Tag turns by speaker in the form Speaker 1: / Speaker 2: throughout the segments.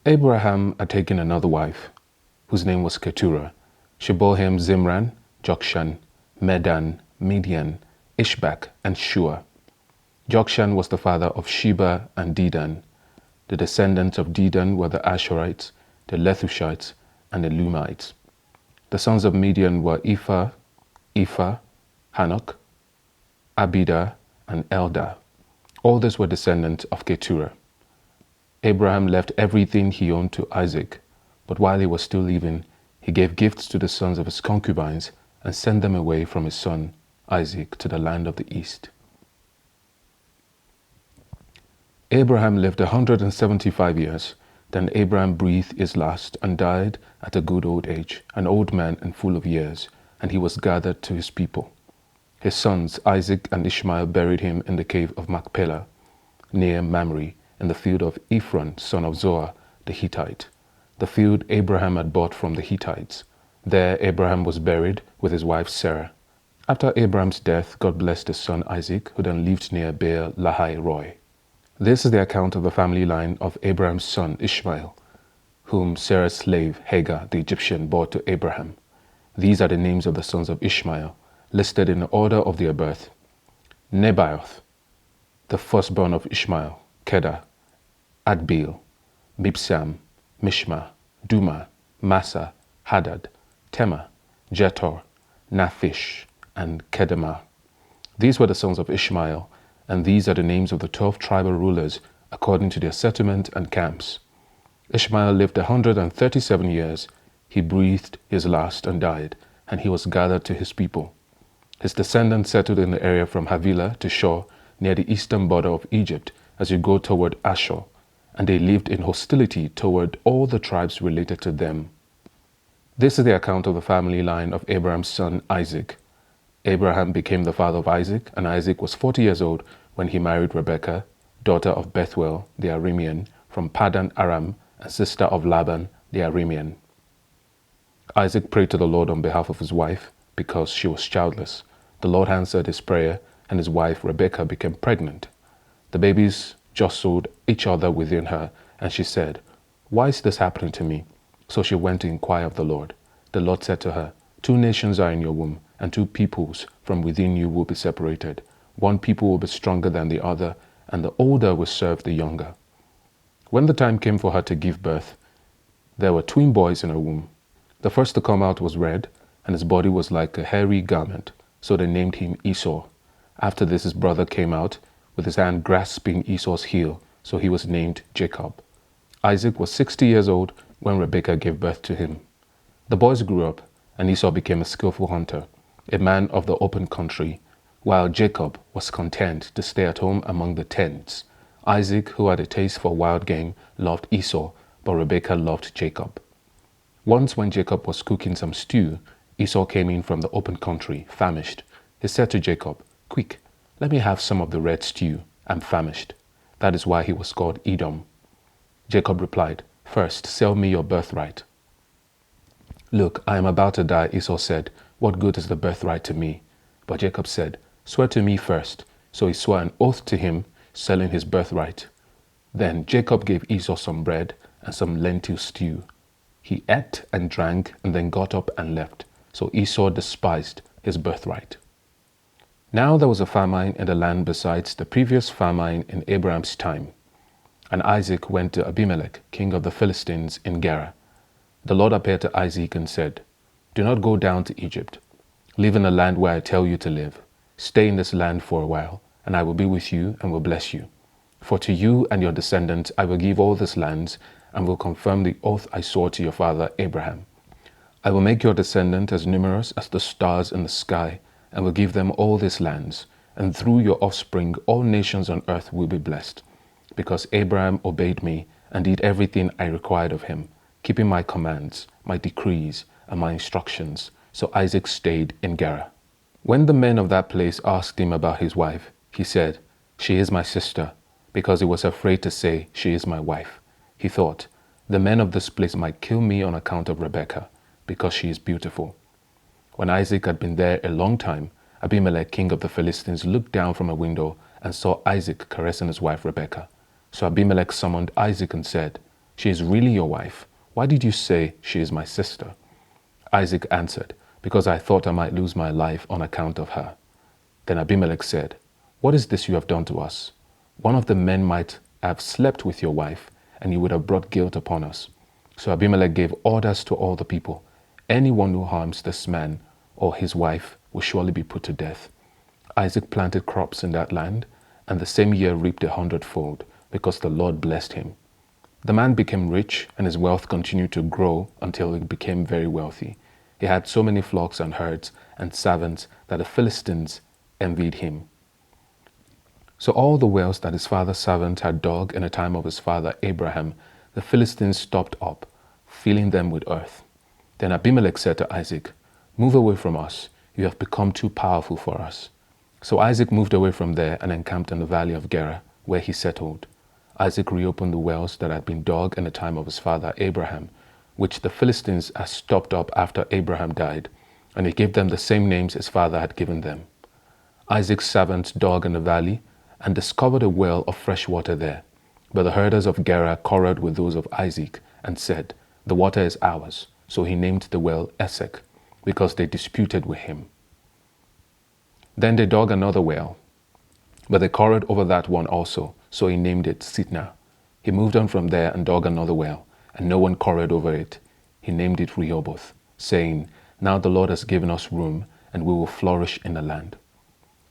Speaker 1: Abraham had taken another wife, whose name was Keturah. She bore him Zimran, Jokshan, Medan, Midian, Ishbak, and Shua. Jokshan was the father of Sheba and Dedan. The descendants of Dedan were the Ashurites, the Lethushites, and the Lumites. The sons of Midian were Ephah, Hanok, Abida, and Eldah. All these were descendants of Keturah. Abraham left everything he owned to Isaac, but while he was still living, he gave gifts to the sons of his concubines and sent them away from his son Isaac to the land of the east. Abraham lived 175 years. Then Abraham breathed his last and died at a good old age, an old man and full of years, and he was gathered to his people. His sons Isaac and Ishmael buried him in the cave of Machpelah, near Mamre, in the field of Ephron, son of Zohar, the Hittite, the field Abraham had bought from the Hittites. There Abraham was buried with his wife Sarah. After Abraham's death, God blessed his son Isaac, who then lived near Beer Lahai Roi. This is the account of the family line of Abraham's son Ishmael, whom Sarah's slave Hagar the Egyptian bore to Abraham. These are the names of the sons of Ishmael, listed in the order of their birth. Nebaioth, the firstborn of Ishmael, Kedar, Adbeel, Mibsam, Mishma, Duma, Massa, Hadad, Tema, Jetor, Naphish, and Kedemah. These were the sons of Ishmael, and these are the names of the 12 tribal rulers according to their settlement and camps. Ishmael lived 137 years. He breathed his last and died, and he was gathered to his people. His descendants settled in the area from Havilah to Shur, near the eastern border of Egypt, as you go toward Ashur, and they lived in hostility toward all the tribes related to them. This is the account of the family line of Abraham's son Isaac. Abraham became the father of Isaac, and Isaac was 40 years old when he married Rebekah, daughter of Bethuel the Aramean, from Paddan Aram, and sister of Laban the Aramean. Isaac prayed to the Lord on behalf of his wife, because she was childless. The Lord answered his prayer, and his wife Rebekah became pregnant. The babies jostled each other within her, and she said, "Why is this happening to me?" So she went to inquire of the Lord. The Lord said to her, "Two nations are in your womb, and two peoples from within you will be separated. One people will be stronger than the other, and the older will serve the younger." When the time came for her to give birth, there were twin boys in her womb. The first to come out was red, and his body was like a hairy garment, so they named him Esau. After this his brother came out, with his hand grasping Esau's heel, so he was named Jacob. Isaac was 60 years old when Rebekah gave birth to him. The boys grew up, and Esau became a skillful hunter, a man of the open country, while Jacob was content to stay at home among the tents. Isaac, who had a taste for wild game, loved Esau, but Rebekah loved Jacob. Once when Jacob was cooking some stew, Esau came in from the open country, famished. He said to Jacob, "Quick, let me have some of the red stew. I'm famished." That is why he was called Edom. Jacob replied, "First, sell me your birthright." "Look, I am about to die," Esau said. "What good is the birthright to me?" But Jacob said, "Swear to me first." So he swore an oath to him, selling his birthright. Then Jacob gave Esau some bread and some lentil stew. He ate and drank and then got up and left. So Esau despised his birthright. Now there was a famine in the land besides the previous famine in Abraham's time. And Isaac went to Abimelech, king of the Philistines, in Gerar. The Lord appeared to Isaac and said, "Do not go down to Egypt. Live in the land where I tell you to live. Stay in this land for a while, and I will be with you and will bless you. For to you and your descendants I will give all these lands, and will confirm the oath I swore to your father Abraham. I will make your descendants as numerous as the stars in the sky, and will give them all these lands, and through your offspring all nations on earth will be blessed, because Abraham obeyed me and did everything I required of him, keeping my commands, my decrees, and my instructions." So Isaac stayed in Gerar. When the men of that place asked him about his wife, he said, "She is my sister," because he was afraid to say, "She is my wife." He thought, "The men of this place might kill me on account of Rebekah, because she is beautiful." When Isaac had been there a long time, Abimelech, king of the Philistines, looked down from a window and saw Isaac caressing his wife Rebekah. So Abimelech summoned Isaac and said, She is really your wife. Why did you say she is my sister?" Isaac answered, "Because I thought I might lose my life on account of her." Then Abimelech said, "What is this you have done to us? One of the men might have slept with your wife, and you would have brought guilt upon us." So Abimelech gave orders to all the people, "Anyone who harms this man or his wife will surely be put to death." Isaac planted crops in that land, and the same year reaped 100-fold, because the Lord blessed him. The man became rich, and his wealth continued to grow until he became very wealthy. He had so many flocks and herds and servants that the Philistines envied him. So all the wells that his father's servants had dug in the time of his father Abraham, the Philistines stopped up, filling them with earth. Then Abimelech said to Isaac, "Move away from us. You have become too powerful for us." So Isaac moved away from there and encamped in the valley of Gerar, where he settled. Isaac reopened the wells that had been dug in the time of his father Abraham, which the Philistines had stopped up after Abraham died, and he gave them the same names his father had given them. Isaac's servants dug in the valley and discovered a well of fresh water there. But the herders of Gerar quarreled with those of Isaac and said, "The water is ours." So he named the well Esek, because they disputed with him. Then they dug another well, but they quarreled over that one also, so he named it Sitnah. He moved on from there and dug another well, and no one quarreled over it. He named it Rehoboth, saying, "Now the Lord has given us room, and we will flourish in the land."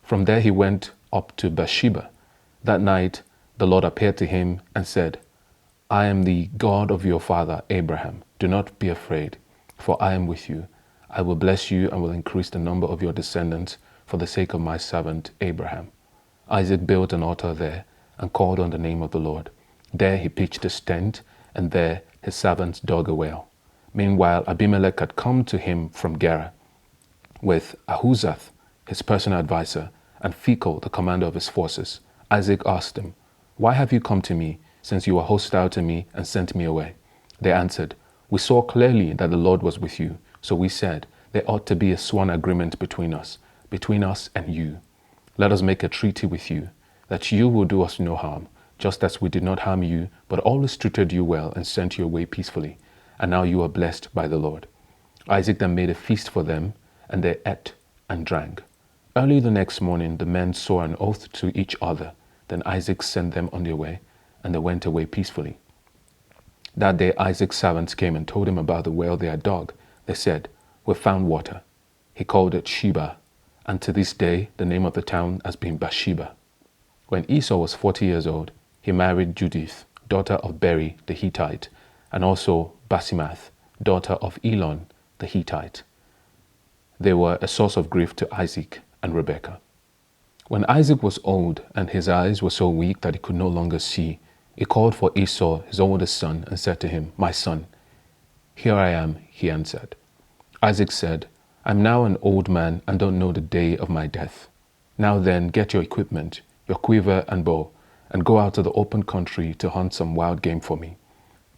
Speaker 1: From there he went up to Beersheba. That night the Lord appeared to him and said, "I am the God of your father Abraham. Do not be afraid, for I am with you. I will bless you and will increase the number of your descendants for the sake of my servant Abraham." Isaac built an altar there and called on the name of the Lord. There he pitched his tent, and there his servants dug a well. Meanwhile Abimelech had come to him from Gerar with Ahuzath, his personal advisor, and Phicol, the commander of his forces. Isaac asked him, "Why have you come to me, since you were hostile to me and sent me away?" They answered, "We saw clearly that the Lord was with you, so we said, there ought to be a sworn agreement between us and you. Let us make a treaty with you, that you will do us no harm, just as we did not harm you, but always treated you well and sent you away peacefully. And now you are blessed by the Lord." Isaac then made a feast for them, and they ate and drank. Early the next morning the men swore an oath to each other. Then Isaac sent them on their way, and they went away peacefully. That day Isaac's servants came and told him about the well they had dug. They said, "We found water." He called it Sheba, and to this day the name of the town has been Beersheba. When Esau was 40 years old, he married Judith, daughter of Beri the Hittite, and also Basimath, daughter of Elon the Hittite. They were a source of grief to Isaac and Rebekah. When Isaac was old and his eyes were so weak that he could no longer see, he called for Esau, his oldest son, and said to him, "My son." "Here I am," he answered. Isaac said, "I'm now an old man and don't know the day of my death. Now then, get your equipment, your quiver and bow, and go out to the open country to hunt some wild game for me.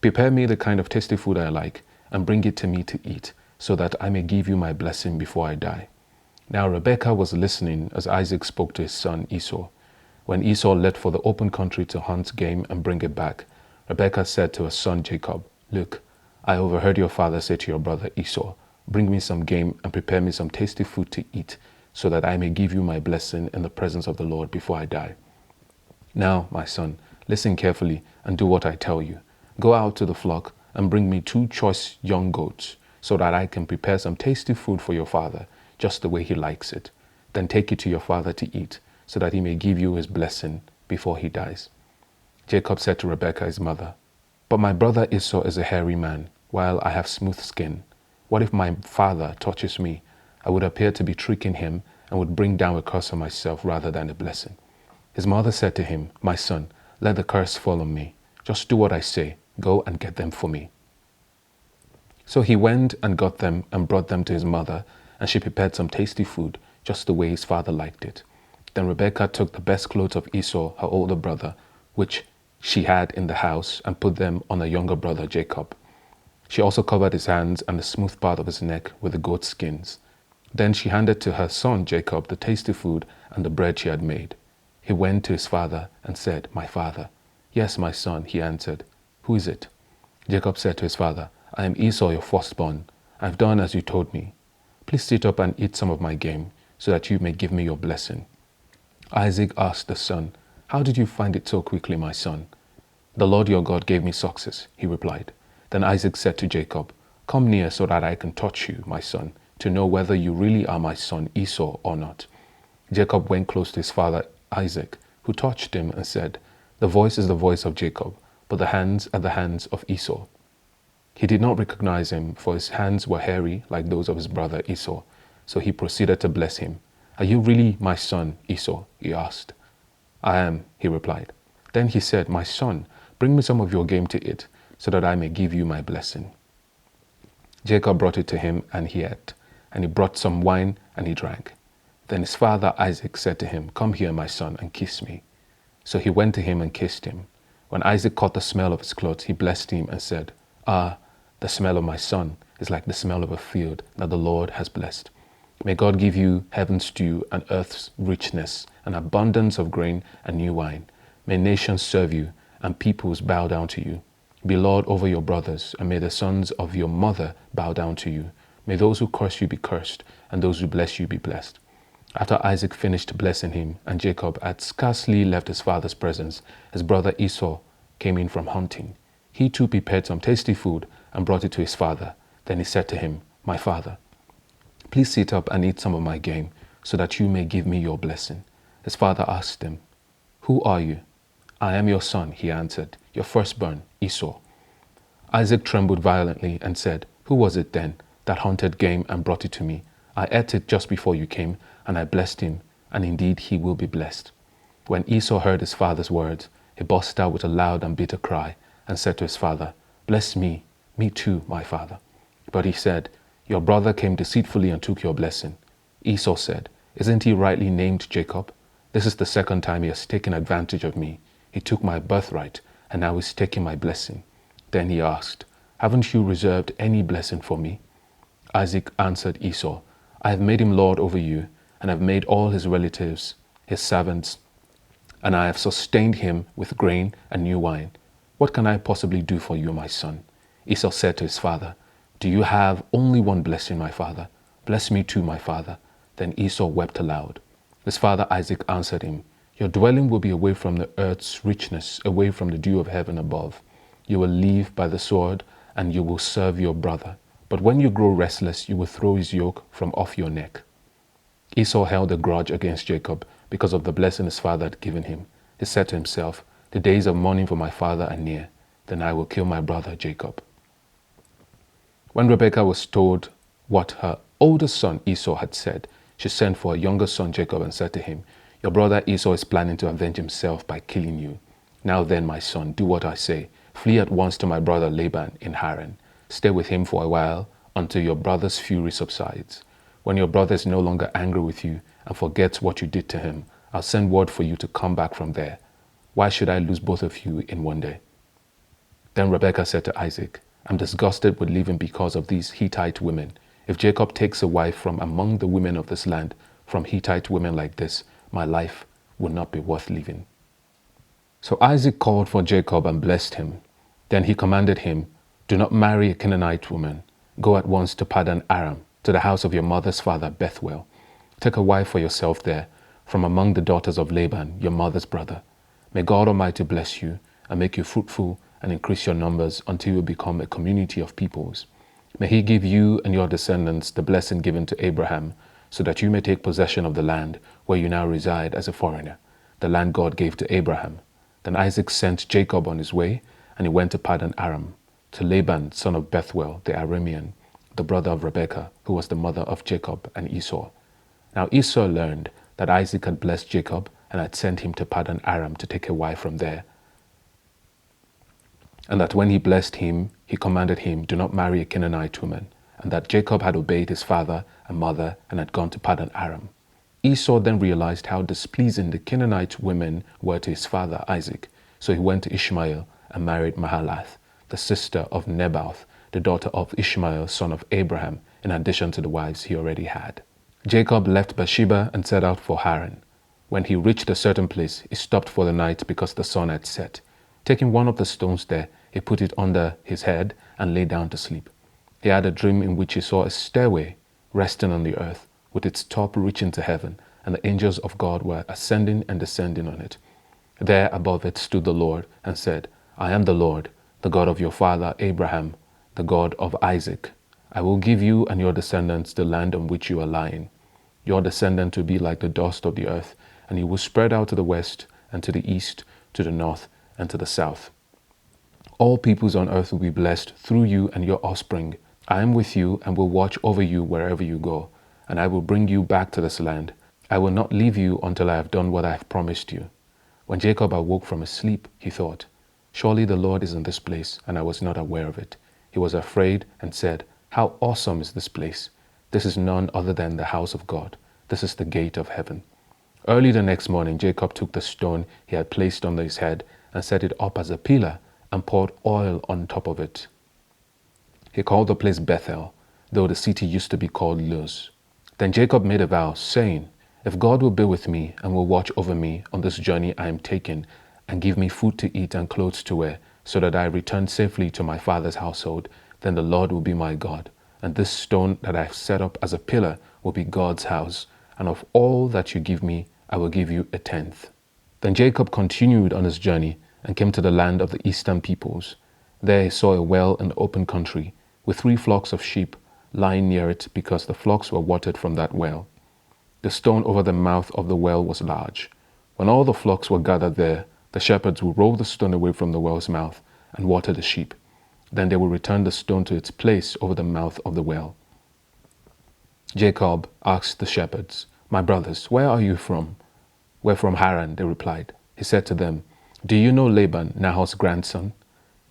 Speaker 1: Prepare me the kind of tasty food I like, and bring it to me to eat, so that I may give you my blessing before I die." Now Rebekah was listening as Isaac spoke to his son Esau. When Esau left for the open country to hunt game and bring it back, Rebekah said to her son Jacob, "Look, I overheard your father say to your brother Esau, 'Bring me some game and prepare me some tasty food to eat, so that I may give you my blessing in the presence of the Lord before I die.' Now, my son, listen carefully and do what I tell you. Go out to the flock and bring me 2 choice young goats, so that I can prepare some tasty food for your father, just the way he likes it. Then take it to your father to eat, so that he may give you his blessing before he dies." Jacob said to Rebekah his mother, "But my brother Esau is a hairy man, while I have smooth skin. What if my father touches me? I would appear to be tricking him and would bring down a curse on myself rather than a blessing." His mother said to him, "My son, let the curse fall on me. Just do what I say. Go and get them for me." So he went and got them and brought them to his mother, and she prepared some tasty food, just the way his father liked it. Then Rebekah took the best clothes of Esau, her older brother, which she had in the house, and put them on her younger brother Jacob. She also covered his hands and the smooth part of his neck with the goat skins. Then she handed to her son Jacob the tasty food and the bread she had made. He went to his father and said, "My father." "Yes, my son," he answered. "Who is it?" Jacob said to his father, I am Esau, your firstborn. I have done as you told me. Please sit up and eat some of my game, so that you may give me your blessing. Isaac asked the son, How did you find it so quickly, my son? The Lord your God gave me success, he replied. Then Isaac said to Jacob, Come near so that I can touch you, my son, to know whether you really are my son Esau or not. Jacob went close to his father Isaac, who touched him and said, The voice is the voice of Jacob, but the hands are the hands of Esau. He did not recognize him, for his hands were hairy like those of his brother Esau. So he proceeded to bless him. Are you really my son, Esau? He asked. I am, he replied. Then he said, My son, bring me some of your game to eat, so that I may give you my blessing. Jacob brought it to him, and he ate. And he brought some wine, and he drank. Then his father Isaac said to him, Come here, my son, and kiss me. So he went to him and kissed him. When Isaac caught the smell of his clothes, he blessed him and said, Ah, the smell of my son is like the smell of a field that the Lord has blessed. May God give you heaven's dew and earth's richness, an abundance of grain and new wine. May nations serve you, and peoples bow down to you. Be Lord over your brothers, and may the sons of your mother bow down to you. May those who curse you be cursed, and those who bless you be blessed. After Isaac finished blessing him, and Jacob had scarcely left his father's presence, his brother Esau came in from hunting. He too prepared some tasty food and brought it to his father. Then he said to him, My father, please sit up and eat some of my game, so that you may give me your blessing. His father asked him, Who are you? I am your son, he answered, your firstborn, Esau. Isaac trembled violently and said, Who was it then that hunted game and brought it to me? I ate it just before you came, and I blessed him, and indeed he will be blessed. When Esau heard his father's words, he burst out with a loud and bitter cry, and said to his father, Bless me too, my father. But he said, Your brother came deceitfully and took your blessing. Esau said, Isn't he rightly named Jacob? This is the second time he has taken advantage of me. He took my birthright, and now is taking my blessing. Then he asked, Haven't you reserved any blessing for me? Isaac answered Esau, I have made him lord over you, and have made all his relatives his servants, and I have sustained him with grain and new wine. What can I possibly do for you, my son? Esau said to his father, Do you have only one blessing, my father? Bless me too, my father. Then Esau wept aloud. His father Isaac answered him, Your dwelling will be away from the earth's richness, away from the dew of heaven above. You will live by the sword, and you will serve your brother. But when you grow restless, you will throw his yoke from off your neck. Esau held a grudge against Jacob because of the blessing his father had given him. He said to himself, The days of mourning for my father are near. Then I will kill my brother Jacob. When Rebekah was told what her oldest son Esau had said, she sent for her younger son Jacob and said to him, Your brother Esau is planning to avenge himself by killing you. Now then, my son, do what I say. Flee at once to my brother Laban in Haran. Stay with him for a while until your brother's fury subsides. When your brother is no longer angry with you and forgets what you did to him, I'll send word for you to come back from there. Why should I lose both of you in one day? Then Rebekah said to Isaac, I'm disgusted with living because of these Hittite women. If Jacob takes a wife from among the women of this land, from Hittite women like this, my life will not be worth living. So Isaac called for Jacob and blessed him. Then he commanded him, Do not marry a Canaanite woman. Go at once to Paddan Aram, to the house of your mother's father Bethuel. Take a wife for yourself there, from among the daughters of Laban, your mother's brother. May God Almighty bless you and make you fruitful and increase your numbers until you become a community of peoples. May he give you and your descendants the blessing given to Abraham, so that you may take possession of the land where you now reside as a foreigner, the land God gave to Abraham. Then Isaac sent Jacob on his way, and he went to Paddan Aram, to Laban, son of Bethuel the Aramean, the brother of Rebekah, who was the mother of Jacob and Esau. Now Esau learned that Isaac had blessed Jacob and had sent him to Paddan Aram to take a wife from there, and that when he blessed him, he commanded him, Do not marry a Canaanite woman, and that Jacob had obeyed his father and mother and had gone to Paddan Aram. Esau then realized how displeasing the Canaanite women were to his father Isaac, so he went to Ishmael and married Mahalath, the sister of Nebaioth, the daughter of Ishmael, son of Abraham, in addition to the wives he already had. Jacob left Beersheba and set out for Haran. When he reached a certain place, he stopped for the night because the sun had set. Taking one of the stones there, he put it under his head and lay down to sleep. He had a dream in which he saw a stairway resting on the earth, with its top reaching to heaven, and the angels of God were ascending and descending on it. There above it stood the Lord and said, I am the Lord, the God of your father Abraham, the God of Isaac. I will give you and your descendants the land on which you are lying. Your descendant will be like the dust of the earth, and you will spread out to the west and to the east, to the north and to the south. All peoples on earth will be blessed through you and your offspring. I am with you and will watch over you wherever you go, and I will bring you back to this land. I will not leave you until I have done what I have promised you. When Jacob awoke from his sleep, he thought, surely the Lord is in this place, and I was not aware of it. He was afraid and said, how awesome is this place! This is none other than the house of God. This is the gate of heaven. Early the next morning, Jacob took the stone he had placed under his head and set it up as a pillar and poured oil on top of it. He called the place Bethel, though the city used to be called Luz. Then Jacob made a vow, saying, if God will be with me and will watch over me on this journey I am taking, and give me food to eat and clothes to wear, so that I return safely to my father's household, then the Lord will be my God, and this stone that I have set up as a pillar will be God's house, and of all that you give me, I will give you a tenth. Then Jacob continued on his journey and came to the land of the eastern peoples. There he saw a well in the open country, with 3 flocks of sheep lying near it, because the flocks were watered from that well. The stone over the mouth of the well was large. When all the flocks were gathered there, the shepherds would roll the stone away from the well's mouth and water the sheep. Then they would return the stone to its place over the mouth of the well. Jacob asked the shepherds, my brothers, where are you from? We're from Haran, they replied. He said to them, do you know Laban, Nahor's grandson?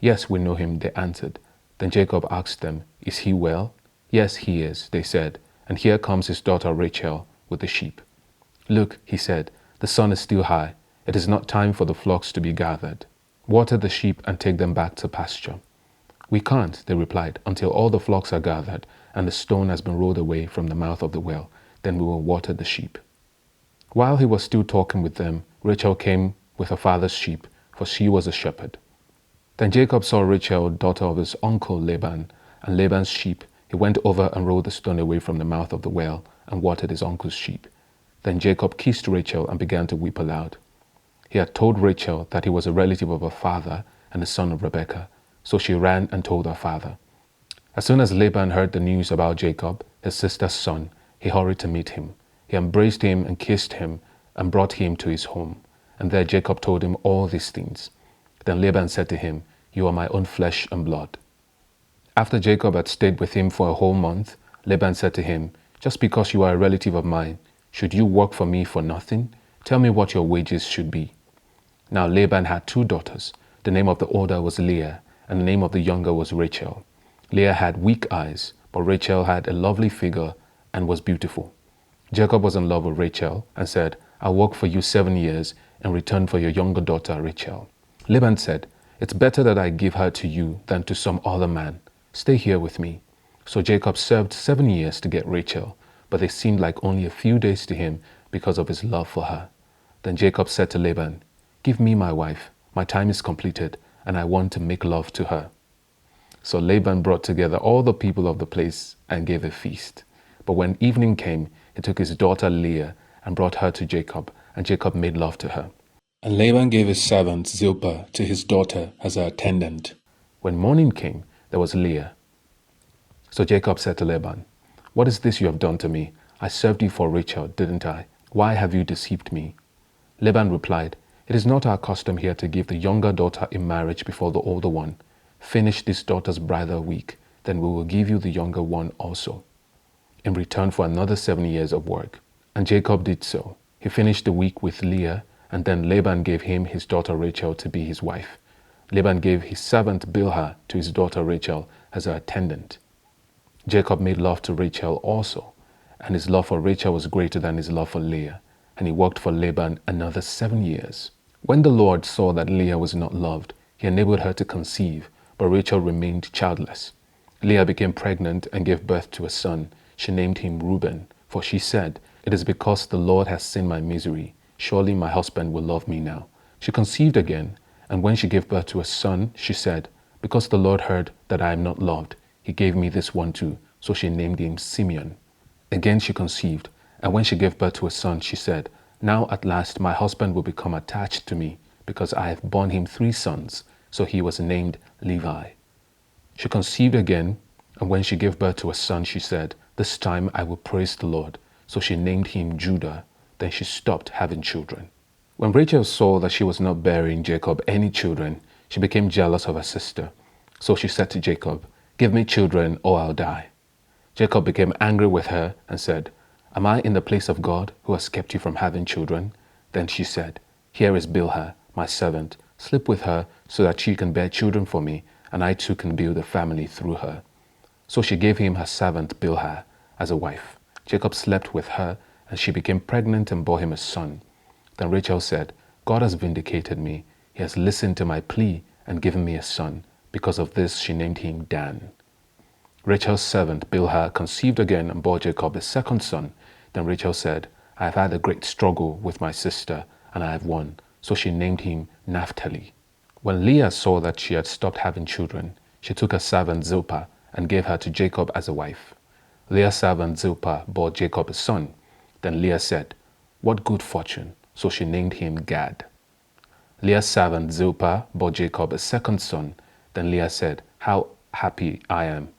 Speaker 1: Yes, we know him, they answered. Then Jacob asked them, is he well? Yes, he is, they said, and here comes his daughter Rachel with the sheep. Look, he said, the sun is still high. It is not time for the flocks to be gathered. Water the sheep and take them back to pasture. We can't, they replied, until all the flocks are gathered and the stone has been rolled away from the mouth of the well. Then we will water the sheep. While he was still talking with them, Rachel came with her father's sheep, for she was a shepherd. Then Jacob saw Rachel, daughter of his uncle Laban, and Laban's sheep. He went over and rolled the stone away from the mouth of the well and watered his uncle's sheep. Then Jacob kissed Rachel and began to weep aloud. He had told Rachel that he was a relative of her father and the son of Rebekah, so she ran and told her father. As soon as Laban heard the news about Jacob, his sister's son, he hurried to meet him. He embraced him and kissed him and brought him to his home. And there Jacob told him all these things. Then Laban said to him, you are my own flesh and blood. After Jacob had stayed with him for a whole month, Laban said to him, just because you are a relative of mine, should you work for me for nothing? Tell me what your wages should be. Now Laban had 2 daughters. The name of the older was Leah, and the name of the younger was Rachel. Leah had weak eyes, but Rachel had a lovely figure and was beautiful. Jacob was in love with Rachel and said, I'll work for you 7 years in return for your younger daughter Rachel. Laban said, it's better that I give her to you than to some other man. Stay here with me. So Jacob served 7 years to get Rachel, but they seemed like only a few days to him because of his love for her. Then Jacob said to Laban, give me my wife. My time is completed, and I want to make love to her. So Laban brought together all the people of the place and gave a feast. But when evening came, he took his daughter Leah and brought her to Jacob, and Jacob made love to her. And Laban gave his servant Zilpah to his daughter as her attendant. When morning came, there was Leah. So Jacob said to Laban, what is this you have done to me? I served you for Rachel, didn't I? Why have you deceived me? Laban replied, it is not our custom here to give the younger daughter in marriage before the older one. Finish this daughter's bridal week, then we will give you the younger one also, in return for another 7 years of work. And Jacob did so. He finished the week with Leah, and then Laban gave him his daughter Rachel to be his wife. Laban gave his servant Bilhah to his daughter Rachel as her attendant. Jacob made love to Rachel also, and his love for Rachel was greater than his love for Leah, and he worked for Laban another 7 years. When the Lord saw that Leah was not loved, he enabled her to conceive, but Rachel remained childless. Leah became pregnant and gave birth to a son. She named him Reuben, for she said, it is because the Lord has seen my misery. Surely my husband will love me now. She conceived again, and when she gave birth to a son, she said, Because the Lord heard that I am not loved, he gave me this one too. So she named him Simeon. Again she conceived, and when she gave birth to a son, she said, Now at last my husband will become attached to me, because I have borne him 3 sons. So he was named Levi. She conceived again, and when she gave birth to a son, she said, This time I will praise the Lord. So she named him Judah. Then she stopped having children. When Rachel saw that she was not bearing Jacob any children, she became jealous of her sister. So she said to Jacob, Give me children, or I'll die. Jacob became angry with her and said, Am I in the place of God, who has kept you from having children? Then she said, Here is Bilhah, my servant. Sleep with her, so that she can bear children for me, and I too can build a family through her. So she gave him her servant Bilhah as a wife. Jacob slept with her, and she became pregnant and bore him a son. Then Rachel said, God has vindicated me. He has listened to my plea and given me a son. Because of this she named him Dan. Rachel's servant Bilhah conceived again and bore Jacob a second son. Then Rachel said, I have had a great struggle with my sister, and I have won. So she named him Naphtali. When Leah saw that she had stopped having children, she took her servant Zilpah and gave her to Jacob as a wife. Leah's servant Zilpah bore Jacob a son. Then Leah said, What good fortune! So she named him Gad. Leah's servant Zilpah bore Jacob a second son. Then Leah said, How happy I am!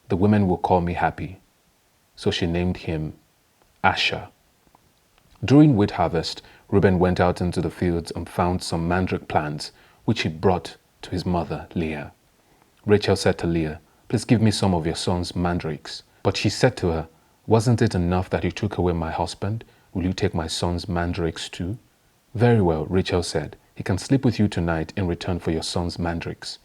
Speaker 1: The women will call me happy. So she named him Asher. During wheat harvest, Reuben went out into the fields and found some mandrake plants, which he brought to his mother Leah. Rachel said to Leah, Please give me some of your son's mandrakes. But she said to her, Wasn't it enough that you took away my husband? Will you take my son's mandrakes too? Very well, Rachel said, He can sleep with you tonight in return for your son's mandrakes.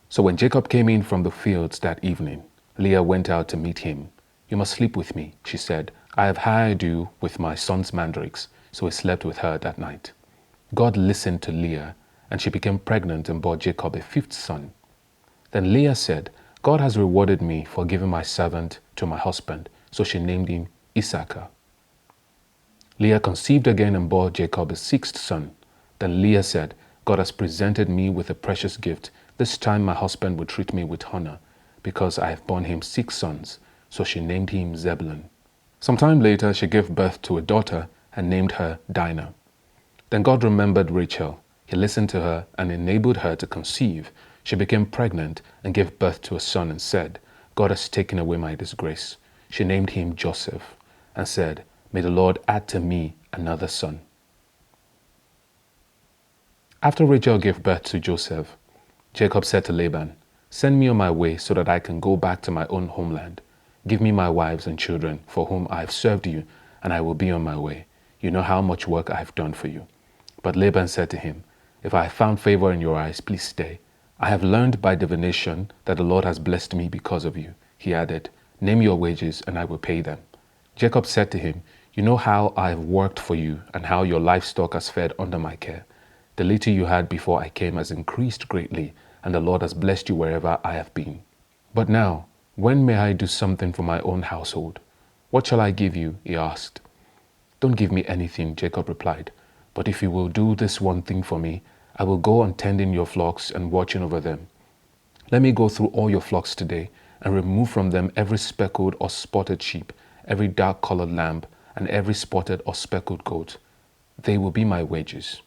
Speaker 1: So when Jacob came in from the fields that evening, Leah went out to meet him. You must sleep with me, she said. I have hired you with my son's mandrakes. So he slept with her that night. God listened to Leah, and she became pregnant and bore Jacob a 5th son. Then Leah said, God has rewarded me for giving my servant to my husband. So she named him Issachar. Leah conceived again and bore Jacob a 6th son. Then Leah said, God has presented me with a precious gift. This time my husband will treat me with honor, because I have borne him 6 sons. So she named him Zebulun. Some time later she gave birth to a daughter and named her Dinah. Then God remembered Rachel. He listened to her and enabled her to conceive. She became pregnant and gave birth to a son and said, God has taken away my disgrace. She named him Joseph and said, May the Lord add to me another son. After Rachel gave birth to Joseph, Jacob said to Laban, Send me on my way so that I can go back to my own homeland. Give me my wives and children for whom I have served you, and I will be on my way. You know how much work I have done for you. But Laban said to him, If I have found favor in your eyes, please stay. I have learned by divination that the Lord has blessed me because of you. He added, Name your wages and I will pay them. Jacob said to him, You know how I have worked for you and how your livestock has fed under my care. The little you had before I came has increased greatly, and the Lord has blessed you wherever I have been. But now, when may I do something for my own household? What shall I give you? He asked. Don't give me anything, Jacob replied. But if you will do this one thing for me, I will go on tending your flocks and watching over them. Let me go through all your flocks today and remove from them every speckled or spotted sheep, every dark-colored lamb, and every spotted or speckled goat. They will be my wages.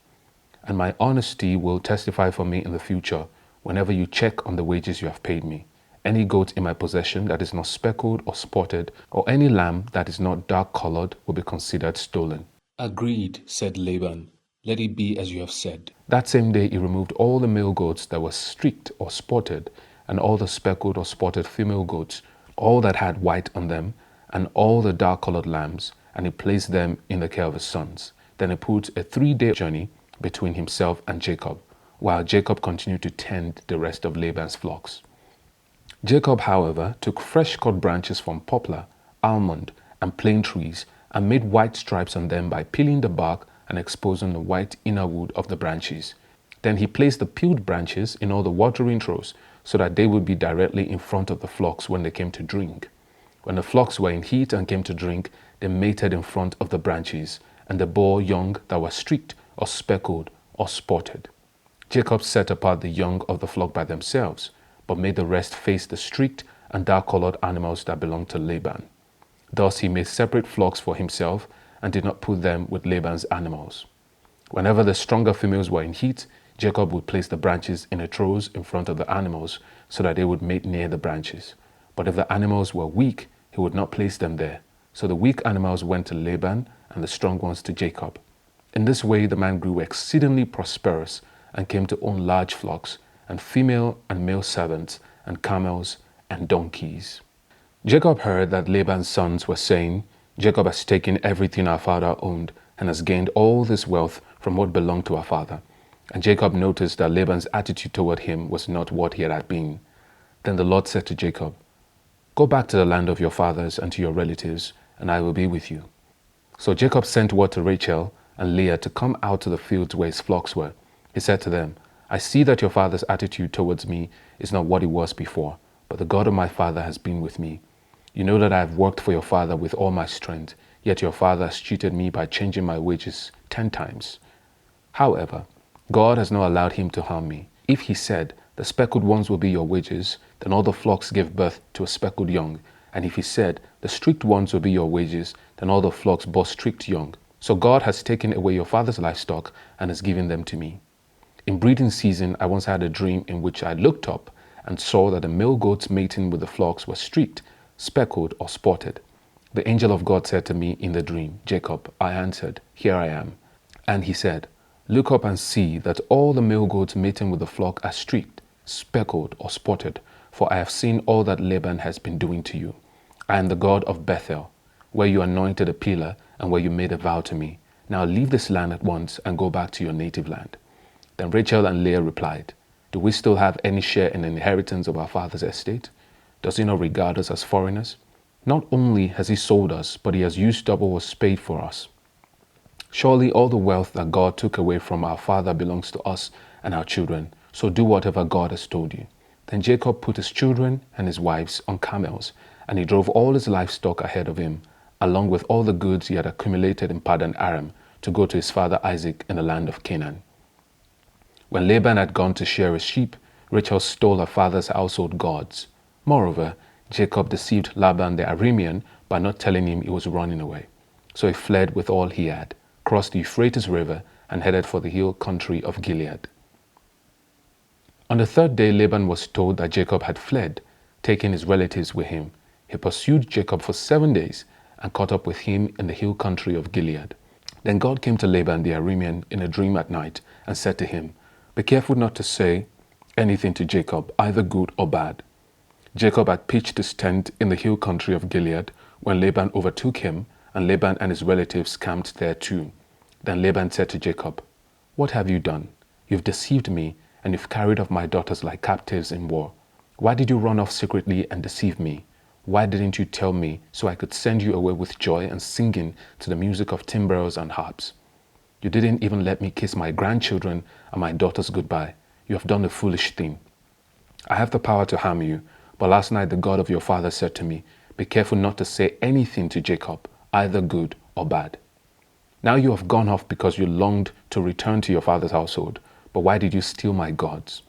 Speaker 1: And my honesty will testify for me in the future whenever you check on the wages you have paid me. Any goat in my possession that is not speckled or spotted, or any lamb that is not dark-colored will be considered stolen. Agreed, said Laban. Let it be as you have said. That same day he removed all the male goats that were streaked or spotted, and all the speckled or spotted female goats, all that had white on them, and all the dark-colored lambs, and he placed them in the care of his sons. Then he put a 3-day journey between himself and Jacob, while Jacob continued to tend the rest of Laban's flocks. Jacob, however, took fresh-cut branches from poplar, almond, and plane trees and made white stripes on them by peeling the bark and exposing the white inner wood of the branches. Then he placed the peeled branches in all the watering troughs so that they would be directly in front of the flocks when they came to drink. When the flocks were in heat and came to drink, they mated in front of the branches, and they bore young that were streaked or speckled or spotted. Jacob set apart the young of the flock by themselves, but made the rest face the streaked and dark-colored animals that belonged to Laban. Thus he made separate flocks for himself and did not put them with Laban's animals. Whenever the stronger females were in heat, Jacob would place the branches in a rows in front of the animals so that they would mate near the branches. But if the animals were weak, he would not place them there. So the weak animals went to Laban and the strong ones to Jacob. In this way the man grew exceedingly prosperous and came to own large flocks and female and male servants and camels and donkeys. Jacob heard that Laban's sons were saying, "Jacob has taken everything our father owned and has gained all this wealth from what belonged to our father." And Jacob noticed that Laban's attitude toward him was not what he had been. Then the Lord said to Jacob, "Go back to the land of your fathers and to your relatives, and I will be with you." So Jacob sent word to Rachel and Leah to come out to the fields where his flocks were. He said to them, "I see that your father's attitude towards me is not what it was before, but the God of my father has been with me. You know that I have worked for your father with all my strength, yet your father has cheated me by changing my wages 10 times. However, God has not allowed him to harm me. If he said, 'The speckled ones will be your wages,' then all the flocks give birth to a speckled young. And if he said, 'The streaked ones will be your wages,' then all the flocks bore streaked young. So God has taken away your father's livestock and has given them to me. In breeding season, I once had a dream in which I looked up and saw that the male goats mating with the flocks were streaked, speckled, or spotted. The angel of God said to me in the dream, 'Jacob.' I answered, 'Here I am.' And he said, 'Look up and see that all the male goats mating with the flock are streaked, speckled, or spotted, for I have seen all that Laban has been doing to you. I am the God of Bethel, where you anointed a pillar and where you made a vow to me. Now leave this land at once and go back to your native land.' Then Rachel and Leah replied, 'Do we still have any share in the inheritance of our father's estate? Does he not regard us as foreigners? Not only has he sold us, but he has used double what was paid for us. Surely all the wealth that God took away from our father belongs to us and our children, so do whatever God has told you.' Then Jacob put his children and his wives on camels, and he drove all his livestock ahead of him, along with all the goods he had accumulated in Paddan Aram, to go to his father Isaac in the land of Canaan. When Laban had gone to shear his sheep, Rachel stole her father's household gods. Moreover, Jacob deceived Laban the Aramean by not telling him he was running away. So he fled with all he had, crossed the Euphrates River, and headed for the hill country of Gilead. On the third day, Laban was told that Jacob had fled, taking his relatives with him. He pursued Jacob for 7 days and caught up with him in the hill country of Gilead. Then God came to Laban the Aramean in a dream at night and said to him, 'Be careful not to say anything to Jacob, either good or bad.' Jacob had pitched his tent in the hill country of Gilead when Laban overtook him, and Laban and his relatives camped there too. Then Laban said to Jacob, 'What have you done? You've deceived me, and you've carried off my daughters like captives in war. Why did you run off secretly and deceive me? Why didn't you tell me so I could send you away with joy and singing to the music of timbrels and harps? You didn't even let me kiss my grandchildren and my daughters goodbye. You have done a foolish thing. I have the power to harm you, but last night the God of your father said to me, "Be careful not to say anything to Jacob, either good or bad." Now you have gone off because you longed to return to your father's household, but why did you steal my gods?"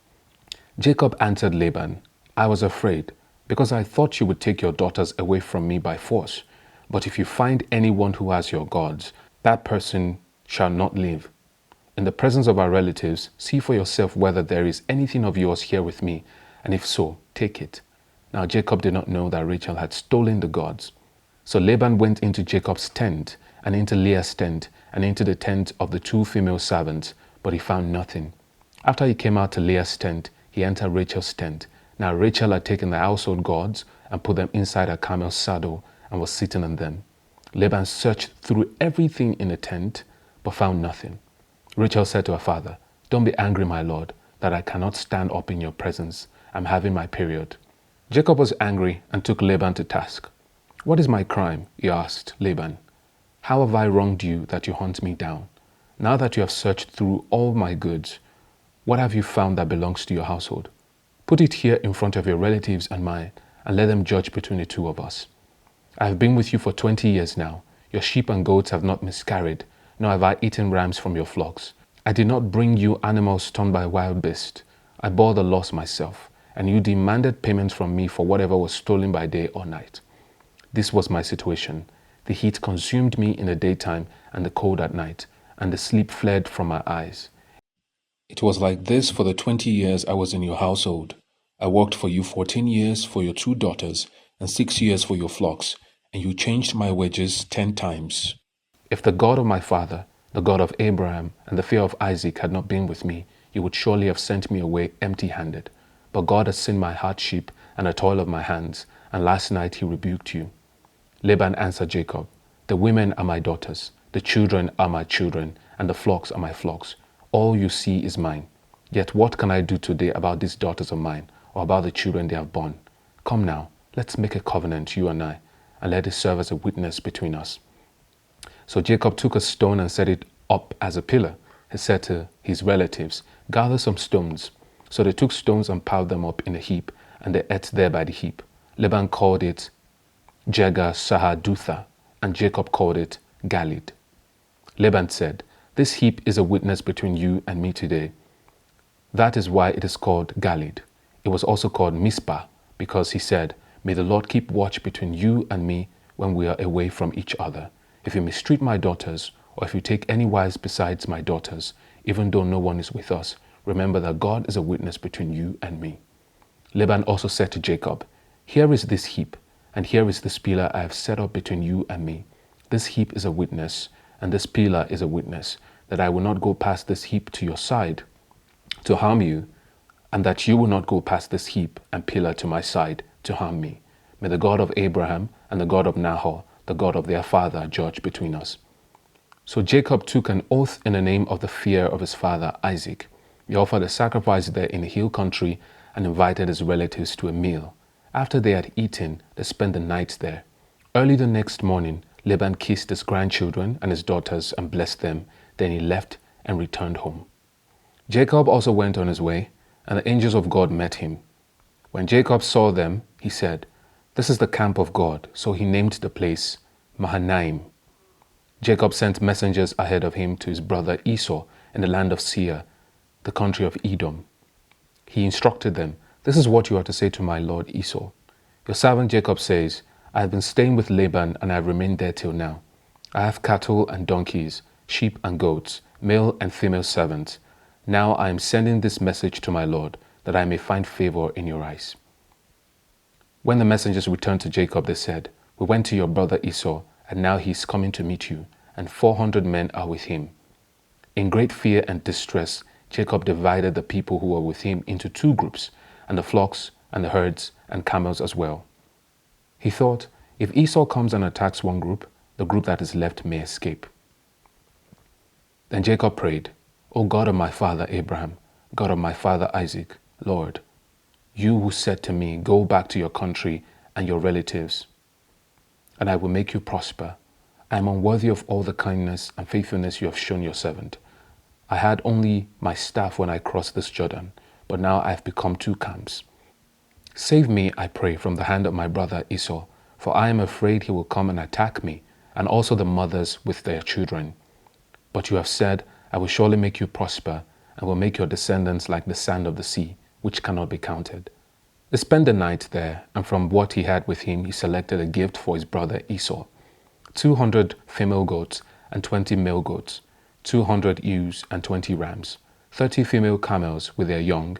Speaker 1: Jacob answered Laban, "I was afraid, because I thought you would take your daughters away from me by force. But if you find anyone who has your gods, that person shall not live. In the presence of our relatives, see for yourself whether there is anything of yours here with me, and if so, take it." Now Jacob did not know that Rachel had stolen the gods. So Laban went into Jacob's tent, and into Leah's tent, and into the tent of the 2 female servants, but he found nothing. After he came out to Leah's tent, he entered Rachel's tent. Now Rachel had taken the household gods and put them inside her camel's saddle and was sitting on them. Laban searched through everything in the tent, but found nothing. Rachel said to her father, "Don't be angry, my lord, that I cannot stand up in your presence. I'm having my period." Jacob was angry and took Laban to task. "What is my crime?" he asked Laban. "How have I wronged you that you hunt me down? Now that you have searched through all my goods, what have you found that belongs to your household? Put it here in front of your relatives and mine, and let them judge between the 2 of us. I have been with you for 20 years now. Your sheep and goats have not miscarried, nor have I eaten rams from your flocks. I did not bring you animals torn by wild beasts. I bore the loss myself, and you demanded payment from me for whatever was stolen by day or night. This was my situation. The heat consumed me in the daytime and the cold at night, and the sleep fled from my eyes. It was like this for the 20 years I was in your household. I worked for you 14 years for your 2 daughters, and 6 years for your flocks, and you changed my wages 10 times. If the God of my father, the God of Abraham, and the fear of Isaac had not been with me, you would surely have sent me away empty-handed. But God has seen my hardship and the toil of my hands, and last night he rebuked you. Laban answered Jacob, The women are my daughters, the children are my children, and the flocks are my flocks. All you see is mine. Yet what can I do today about these daughters of mine, or about the children they have borne? Come now, let's make a covenant, you and I, and let it serve as a witness between us. So Jacob took a stone and set it up as a pillar. He said to his relatives, Gather some stones. So they took stones and piled them up in a heap, and they ate there by the heap. Laban called it Jegar Sahadutha, and Jacob called it Galid. Laban said, This heap is a witness between you and me today. That is why it is called Galid. It was also called Mizpah, because he said, May the Lord keep watch between you and me when we are away from each other. If you mistreat my daughters, or if you take any wives besides my daughters, even though no one is with us, remember that God is a witness between you and me. Laban also said to Jacob, Here is this heap, and here is this pillar I have set up between you and me. This heap is a witness, and this pillar is a witness, that I will not go past this heap to your side to harm you, and that you will not go past this heap and pillar to my side to harm me. May the God of Abraham and the God of Nahor, the God of their father, judge between us. So Jacob took an oath in the name of the fear of his father Isaac. He offered a sacrifice there in the hill country and invited his relatives to a meal. After they had eaten, they spent the night there. Early the next morning, Laban kissed his grandchildren and his daughters and blessed them. Then he left and returned home. Jacob also went on his way, and the angels of God met him. When Jacob saw them, he said, This is the camp of God. So he named the place Mahanaim. Jacob sent messengers ahead of him to his brother Esau in the land of Seir, the country of Edom. He instructed them, This is what you are to say to my lord Esau. Your servant Jacob says, I have been staying with Laban, and I have remained there till now. I have cattle and donkeys, sheep and goats, male and female servants. Now I am sending this message to my lord, that I may find favor in your eyes. When the messengers returned to Jacob, they said, We went to your brother Esau, and now he is coming to meet you, and 400 men are with him. In great fear and distress, Jacob divided the people who were with him into 2 groups, and the flocks and the herds and camels as well. He thought, if Esau comes and attacks one group, the group that is left may escape. Then Jacob prayed, O God of my father Abraham, God of my father Isaac, Lord, you who said to me, Go back to your country and your relatives, and I will make you prosper. I am unworthy of all the kindness and faithfulness you have shown your servant. I had only my staff when I crossed this Jordan, but now I have become 2 camps. Save me, I pray, from the hand of my brother Esau, for I am afraid he will come and attack me, and also the mothers with their children. But you have said, I will surely make you prosper, and will make your descendants like the sand of the sea, which cannot be counted. They spent the night there, and from what he had with him, he selected a gift for his brother Esau: 200 female goats and 20 male goats, 200 ewes and 20 rams, 30 female camels with their young,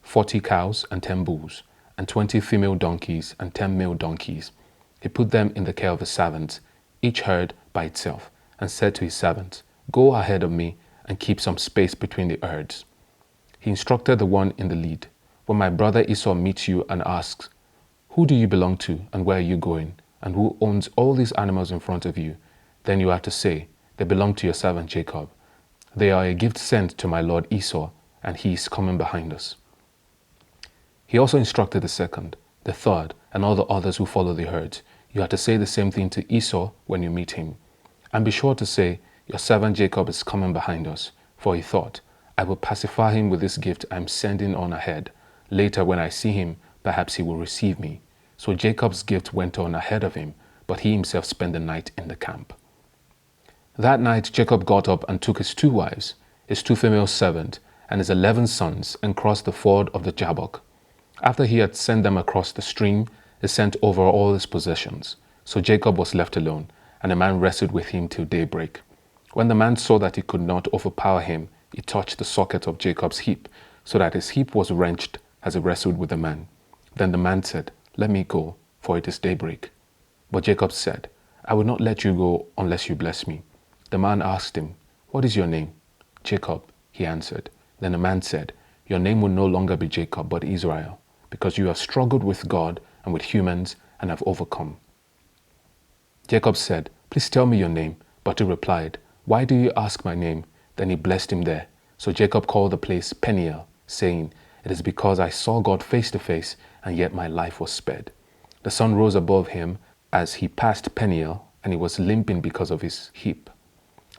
Speaker 1: 40 cows and 10 bulls, and 20 female donkeys and 10 male donkeys. He put them in the care of his servants, each herd by itself, and said to his servants, Go ahead of me and keep some space between the herds. He instructed the one in the lead, When my brother Esau meets you and asks, Who do you belong to, and where are you going, and who owns all these animals in front of you? Then you are to say, They belong to your servant Jacob. They are a gift sent to my lord Esau, and he is coming behind us. He also instructed the second, the third, and all the others who follow the herds. You are to say the same thing to Esau when you meet him. And be sure to say, Your servant Jacob is coming behind us. For he thought, I will pacify him with this gift I am sending on ahead. Later, when I see him, perhaps he will receive me. So Jacob's gift went on ahead of him, but he himself spent the night in the camp. That night Jacob got up and took his 2 wives, his 2 female servants, and his 11 sons, and crossed the ford of the Jabbok. After he had sent them across the stream, he sent over all his possessions. So Jacob was left alone, and the man wrestled with him till daybreak. When the man saw that he could not overpower him, he touched the socket of Jacob's hip, so that his hip was wrenched as he wrestled with the man. Then the man said, "Let me go, for it is daybreak." But Jacob said, "I will not let you go unless you bless me." The man asked him, "What is your name?" "Jacob," he answered. Then the man said, "Your name will no longer be Jacob, but Israel, because you have struggled with God and with humans and have overcome." Jacob said, "Please tell me your name." But he replied, "Why do you ask my name?" Then he blessed him there. So Jacob called the place Peniel, saying, "It is because I saw God face to face, and yet my life was spared." The sun rose above him as he passed Peniel, and he was limping because of his hip.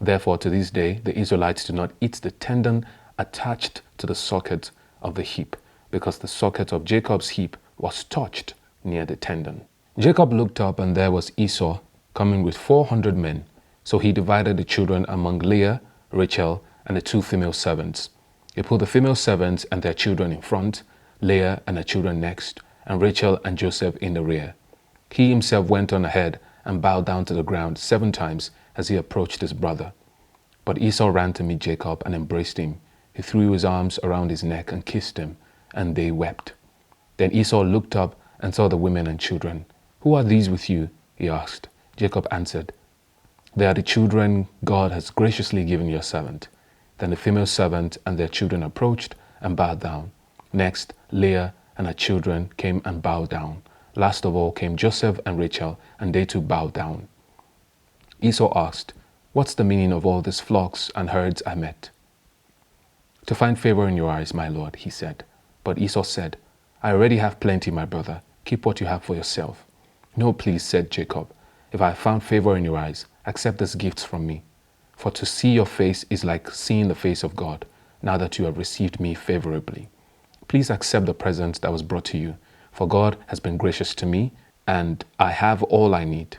Speaker 1: Therefore, to this day, the Israelites do not eat the tendon attached to the socket of the hip, because the socket of Jacob's hip was touched near the tendon. Jacob looked up, and there was Esau coming with 400 men. So he divided the children among Leah, Rachel, and the 2 female servants. He put the female servants and their children in front, Leah and her children next, and Rachel and Joseph in the rear. He himself went on ahead and bowed down to the ground 7 times as he approached his brother. But Esau ran to meet Jacob and embraced him. He threw his arms around his neck and kissed him, and they wept. Then Esau looked up and saw the women and children. "Who are these with you?" he asked. Jacob answered, "They are the children God has graciously given your servant." Then the female servant and their children approached and bowed down. Next, Leah and her children came and bowed down. Last of all came Joseph and Rachel, and they too bowed down. Esau asked, "What's the meaning of all these flocks and herds I met?" "To find favor in your eyes, my lord," he said. But Esau said, "I already have plenty, my brother. Keep what you have for yourself." "No, please," said Jacob. "If I have found favor in your eyes, accept these gifts from me. For to see your face is like seeing the face of God, now that you have received me favorably. Please accept the present that was brought to you, for God has been gracious to me, and I have all I need."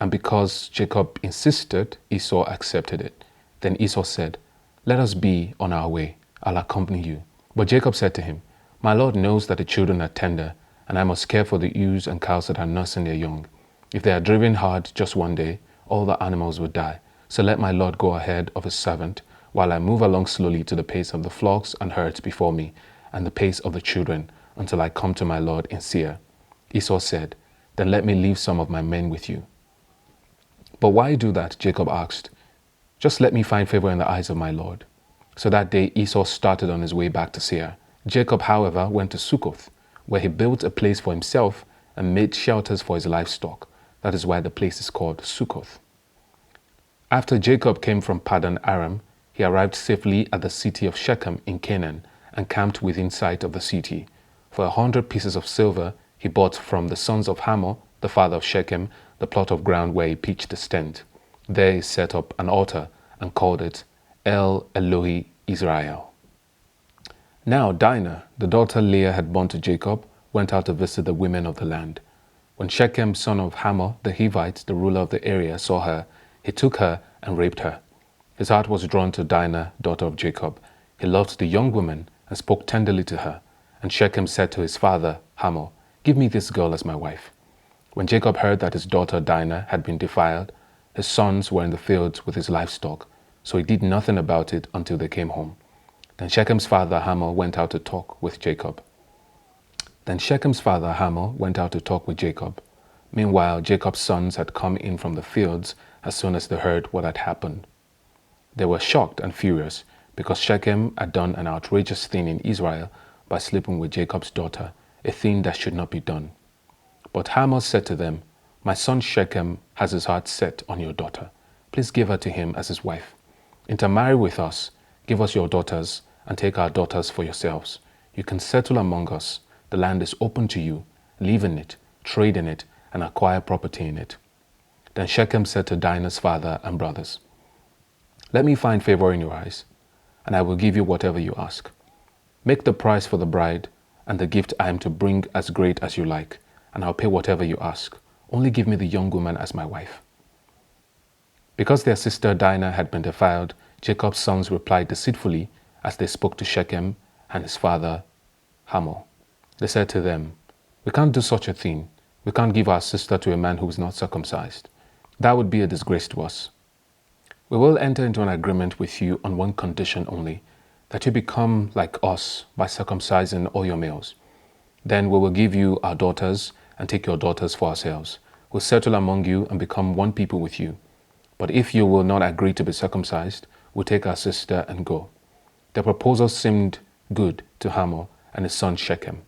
Speaker 1: And because Jacob insisted, Esau accepted it. Then Esau said, "Let us be on our way. I'll accompany you." But Jacob said to him, "My Lord knows that the children are tender, and I must care for the ewes and cows that are nursing their young. If they are driven hard just one day, all the animals will die. So let my Lord go ahead of his servant, while I move along slowly to the pace of the flocks and herds before me, and the pace of the children, until I come to my Lord in Seir." Esau said, "Then let me leave some of my men with you." "But why do that?" Jacob asked. "Just let me find favor in the eyes of my Lord." So that day Esau started on his way back to Seir. Jacob, however, went to Succoth, where he built a place for himself and made shelters for his livestock. That is why the place is called Succoth. After Jacob came from Paddan Aram, he arrived safely at the city of Shechem in Canaan and camped within sight of the city. For 100 pieces of silver he bought from the sons of Hamor, the father of Shechem, the plot of ground where he pitched his tent. There he set up an altar and called it El Elohi Israel. Now Dinah, the daughter Leah had born to Jacob, went out to visit the women of the land. When Shechem, son of Hamor, the Hivite, the ruler of the area, saw her, he took her and raped her. His heart was drawn to Dinah, daughter of Jacob. He loved the young woman and spoke tenderly to her. And Shechem said to his father, Hamor, "Give me this girl as my wife." When Jacob heard that his daughter Dinah had been defiled, his sons were in the fields with his livestock, so he did nothing about it until they came home. Then Shechem's father Hamor went out to talk with Jacob. Meanwhile, Jacob's sons had come in from the fields as soon as they heard what had happened. They were shocked and furious because Shechem had done an outrageous thing in Israel by sleeping with Jacob's daughter, a thing that should not be done. But Hamor said to them, "My son Shechem has his heart set on your daughter. Please give her to him as his wife. Intermarry with us, give us your daughters, and take our daughters for yourselves. You can settle among us. The land is open to you. Live in it, trade in it, and acquire property in it." Then Shechem said to Dinah's father and brothers, "Let me find favor in your eyes, and I will give you whatever you ask. Make the price for the bride and the gift I am to bring as great as you like, and I'll pay whatever you ask. Only give me the young woman as my wife." Because their sister Dinah had been defiled, Jacob's sons replied deceitfully as they spoke to Shechem and his father Hamor. They said to them, "We can't do such a thing. We can't give our sister to a man who is not circumcised. That would be a disgrace to us. We will enter into an agreement with you on one condition only, that you become like us by circumcising all your males. Then we will give you our daughters and take your daughters for ourselves. We'll settle among you and become one people with you. But if you will not agree to be circumcised, we'll take our sister and go." The proposal seemed good to Hamor and his son Shechem.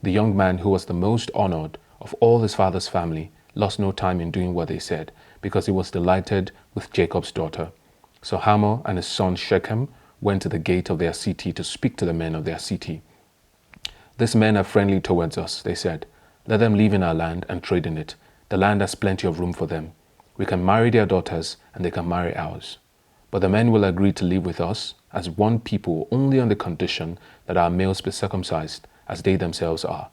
Speaker 1: The young man, who was the most honored of all his father's family, lost no time in doing what they said, because he was delighted with Jacob's daughter. So Hamor and his son Shechem went to the gate of their city to speak to the men of their city. "These men are friendly towards us," they said. "Let them live in our land and trade in it. The land has plenty of room for them. We can marry their daughters and they can marry ours. But the men will agree to live with us as one people only on the condition that our males be circumcised as they themselves are.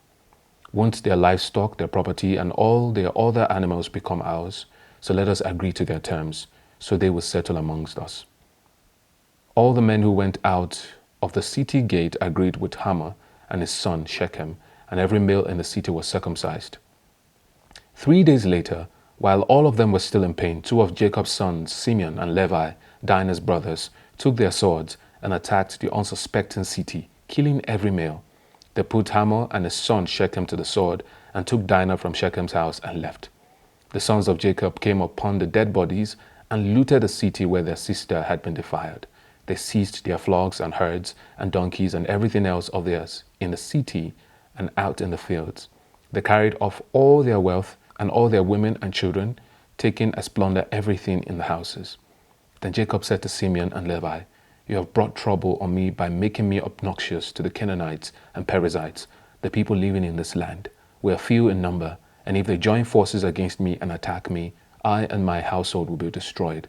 Speaker 1: Won't their livestock, their property, and all their other animals become ours? So let us agree to their terms, so they will settle amongst us." All the men who went out of the city gate agreed with Hamor and his son Shechem, and every male in the city was circumcised. 3 days later, while all of them were still in pain, two of Jacob's sons, Simeon and Levi, Dinah's brothers, took their swords and attacked the unsuspecting city, killing every male. They put Hamor and his son Shechem to the sword and took Dinah from Shechem's house and left. The sons of Jacob came upon the dead bodies and looted the city where their sister had been defiled. They seized their flocks and herds and donkeys and everything else of theirs in the city and out in the fields. They carried off all their wealth and all their women and children, taking as plunder everything in the houses. Then Jacob said to Simeon and Levi, "You have brought trouble on me by making me obnoxious to the Canaanites and Perizzites, the people living in this land. We are few in number, and if they join forces against me and attack me, I and my household will be destroyed."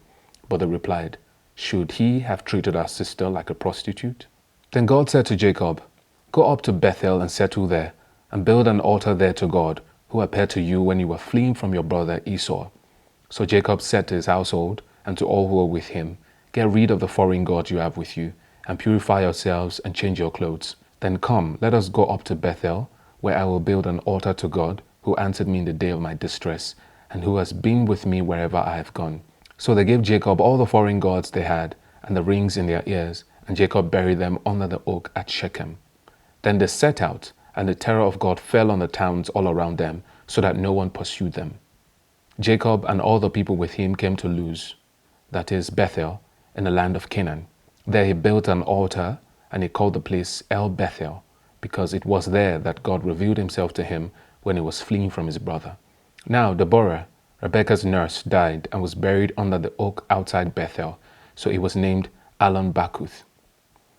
Speaker 1: But they replied, "Should he have treated our sister like a prostitute?" Then God said to Jacob, "Go up to Bethel and settle there, and build an altar there to God, who appeared to you when you were fleeing from your brother Esau." So Jacob said to his household and to all who were with him, "Get rid of the foreign gods you have with you, and purify yourselves and change your clothes. Then come, let us go up to Bethel, where I will build an altar to God, who answered me in the day of my distress, and who has been with me wherever I have gone." So they gave Jacob all the foreign gods they had, and the rings in their ears, and Jacob buried them under the oak at Shechem. Then they set out, and the terror of God fell on the towns all around them, so that no one pursued them. Jacob and all the people with him came to Luz, that is Bethel, in the land of Canaan. There he built an altar, and he called the place El Bethel, because it was there that God revealed himself to him when he was fleeing from his brother. Now Deborah, Rebekah's nurse, died and was buried under the oak outside Bethel, so it was named Allon Bakuth.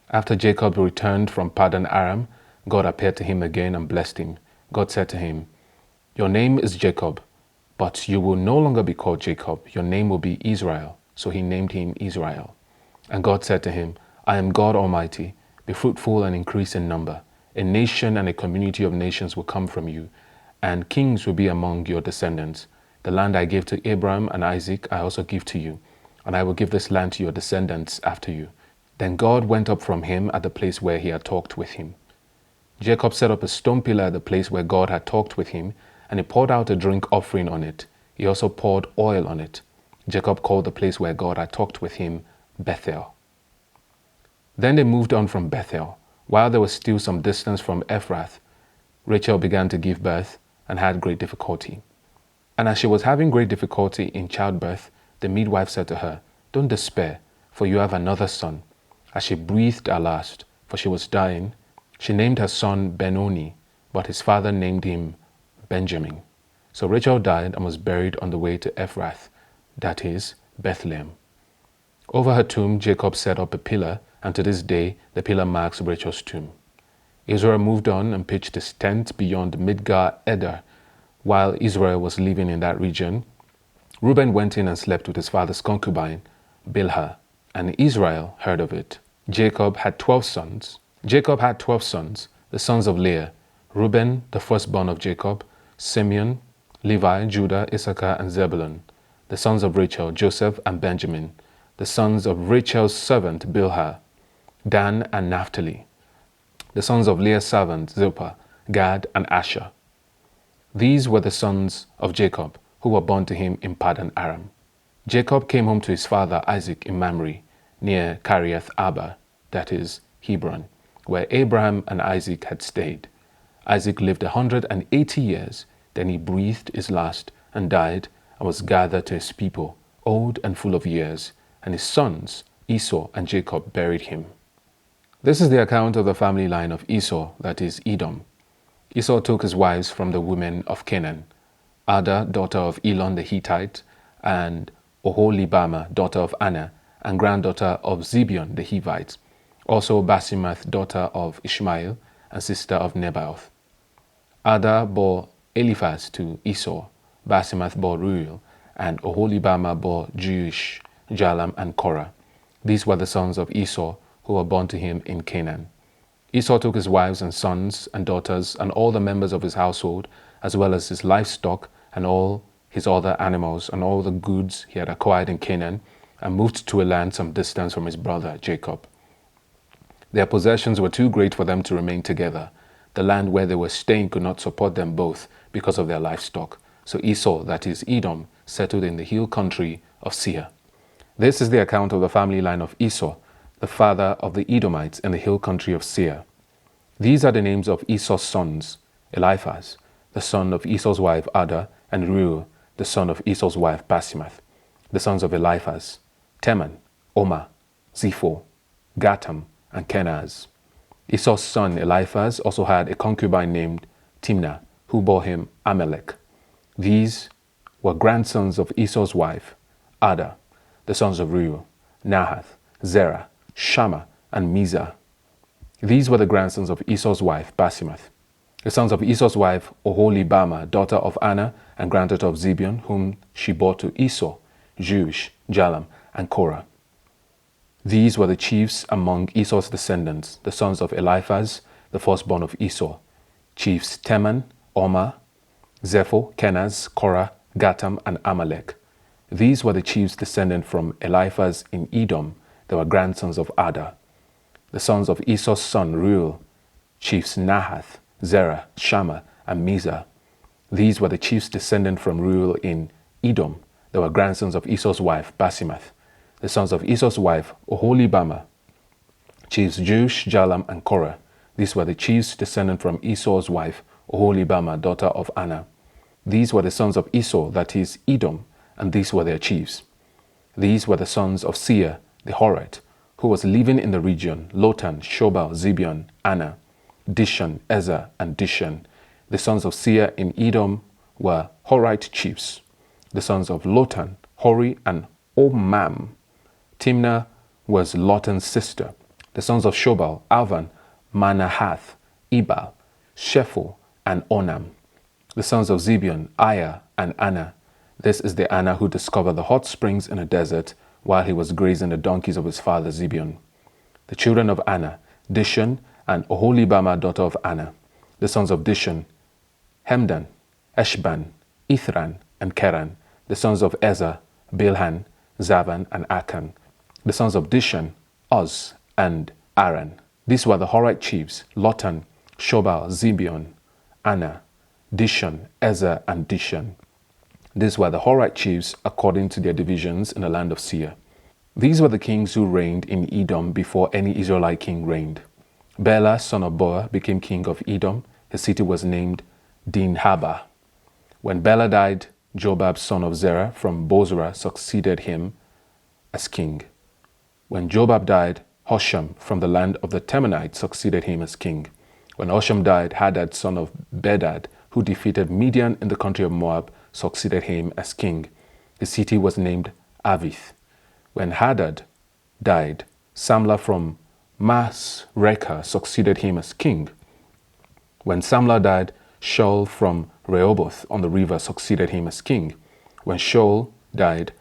Speaker 1: After Jacob returned from Paddan Aram, God appeared to him again and blessed him. God said to him, "Your name is Jacob, but you will no longer be called Jacob. Your name will be Israel." So he named him Israel. And God said to him, "I am God Almighty. Be fruitful and increase in number. A nation and a community of nations will come from you, and kings will be among your descendants. The land I gave to Abraham and Isaac I also give to you, and I will give this land to your descendants after you." Then God went up from him at the place where he had talked with him. Jacob set up a stone pillar at the place where God had talked with him, and he poured out a drink offering on it. He also poured oil on it. Jacob called the place where God had talked with him Bethel. Then they moved on from Bethel. While they were still some distance from Ephrath, Rachel began to give birth and had great difficulty. And as she was having great difficulty in childbirth, the midwife said to her, "Don't despair, for you have another son." As she breathed her last, for she was dying, she named her son Benoni, but his father named him Benjamin. So Rachel died and was buried on the way to Ephrath, that is, Bethlehem. Over her tomb, Jacob set up a pillar, and to this day, the pillar marks Rachel's tomb. Israel moved on and pitched his tent beyond Midgar Eder. While Israel was living in that region, Reuben went in and slept with his father's concubine, Bilhah, and Israel heard of it. Jacob had 12 sons. The sons of Leah: Reuben, the firstborn of Jacob, Simeon, Levi, Judah, Issachar, and Zebulun. The sons of Rachel: Joseph and Benjamin. The sons of Rachel's servant Bilhah, Dan and Naphtali. The sons of Leah's servant Zilpah, Gad and Asher. These were the sons of Jacob, who were born to him in Paddan Aram. Jacob came home to his father Isaac in Mamre, near Kiriath Arba, that is, Hebron, where Abraham and Isaac had stayed. Isaac lived 180 years, then he breathed his last and died and was gathered to his people, old and full of years, and his sons, Esau and Jacob, buried him. This is the account of the family line of Esau, that is, Edom. Esau took his wives from the women of Canaan, Ada, daughter of Elon the Hittite, and Oholibama, daughter of Anna, and granddaughter of Zibeon the Hivite, also Basemath, daughter of Ishmael, and sister of Nebaioth. Ada bore Eliphaz to Esau, Basemath bore Reuel, and Oholibama bore Jeush, Jalam, and Korah. These were the sons of Esau, who were born to him in Canaan. Esau took his wives and sons and daughters and all the members of his household, as well as his livestock and all his other animals and all the goods he had acquired in Canaan, and moved to a land some distance from his brother Jacob. Their possessions were too great for them to remain together. The land where they were staying could not support them both because of their livestock. So Esau, that is Edom, settled in the hill country of Seir. This is the account of the family line of Esau, the father of the Edomites in the hill country of Seir. These are the names of Esau's sons: Eliphaz, the son of Esau's wife Ada, and Reuel, the son of Esau's wife Basemath. The sons of Eliphaz: Teman, Omar, Zepho, Gatam, and Kenaz. Esau's son Eliphaz also had a concubine named Timnah, who bore him Amalek. These were grandsons of Esau's wife Ada. The sons of Reuel: Nahath, Zerah, Shammah, and Mizah. These were the grandsons of Esau's wife Basemath. The sons of Esau's wife Oholibama, daughter of Anna and granddaughter of Zibeon, whom she bore to Esau: Jeush, Jalam, and Korah. These were the chiefs among Esau's descendants, the sons of Eliphaz, the firstborn of Esau: chiefs Teman, Omar, Zepho, Kenaz, Korah, Gatam, and Amalek. These were the chiefs descended from Eliphaz in Edom. They were grandsons of Ada. The sons of Esau's son Reuel: chiefs Nahath, Zerah, Shammah, and Mizah. These were the chiefs descended from Reuel in Edom. They were grandsons of Esau's wife Basemath. The sons of Esau's wife Oholibama: chiefs Jeush, Jalam, and Korah. These were the chiefs descended from Esau's wife Oholibama, daughter of Anna. These were the sons of Esau, that is, Edom, and these were their chiefs. These were the sons of Seir the Horite, who was living in the region: Lotan, Shobal, Zibeon, Anna, Dishon, Ezer, and Dishon. The sons of Seir in Edom were Horite chiefs. The sons of Lotan: Hori and Omam. Timnah was Lotan's sister. The sons of Shobal: Alvan, Manahath, Ebal, Shepho, and Onam. The sons of Zibeon: Aya and Anna. This is the Anna who discovered the hot springs in a desert while he was grazing the donkeys of his father Zibeon. The children of Anna: Dishon and Oholibama, daughter of Anna. The sons of Dishon: Hemdan, Eshban, Ithran, and Keran. The sons of Ezer: Bilhan, Zavan, and Akan. The sons of Dishon: Uz and Aran. These were the Horite chiefs: Lotan, Shobal, Zibeon, Anna, Dishon, Ezer, and Dishon. These were the Horite chiefs according to their divisions in the land of Seir. These were the kings who reigned in Edom before any Israelite king reigned. Bela, son of Boa, became king of Edom. His city was named Dinhabah. When Bela died, Jobab, son of Zerah, from Bozrah, succeeded him as king. When Jobab died, Hosham, from the land of the Temanites, succeeded him as king. When Hosham died, Hadad, son of Bedad, who defeated Midian in the country of Moab, succeeded him as king. His city was named Avith. When Hadad died, Samlah from Masrekah succeeded him as king. When Samlah died, Shaul from Rehoboth on the river succeeded him as king. When Shaul died,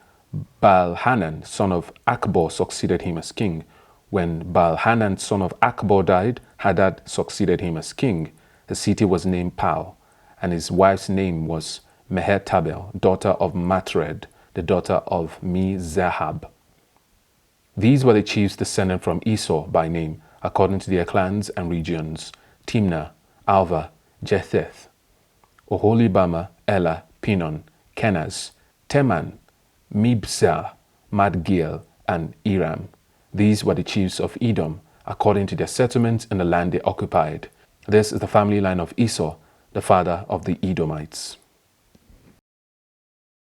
Speaker 1: Baal-Hanan, son of Akbor, succeeded him as king. When Baal-Hanan, son of Akbor, died, Hadad succeeded him as king. His city was named Pau, and his wife's name was Mehetabel, daughter of Matred, the daughter of Me-Zahab. These were the chiefs descended from Esau by name, according to their clans and regions: Timnah, Alva, Jetheth, Oholibamah, Ela, Pinon, Kenaz, Teman, Mibzar, Madgiel, and Iram. These were the chiefs of Edom, according to their settlements in the land they occupied. This is the family line of Esau, the father of the Edomites.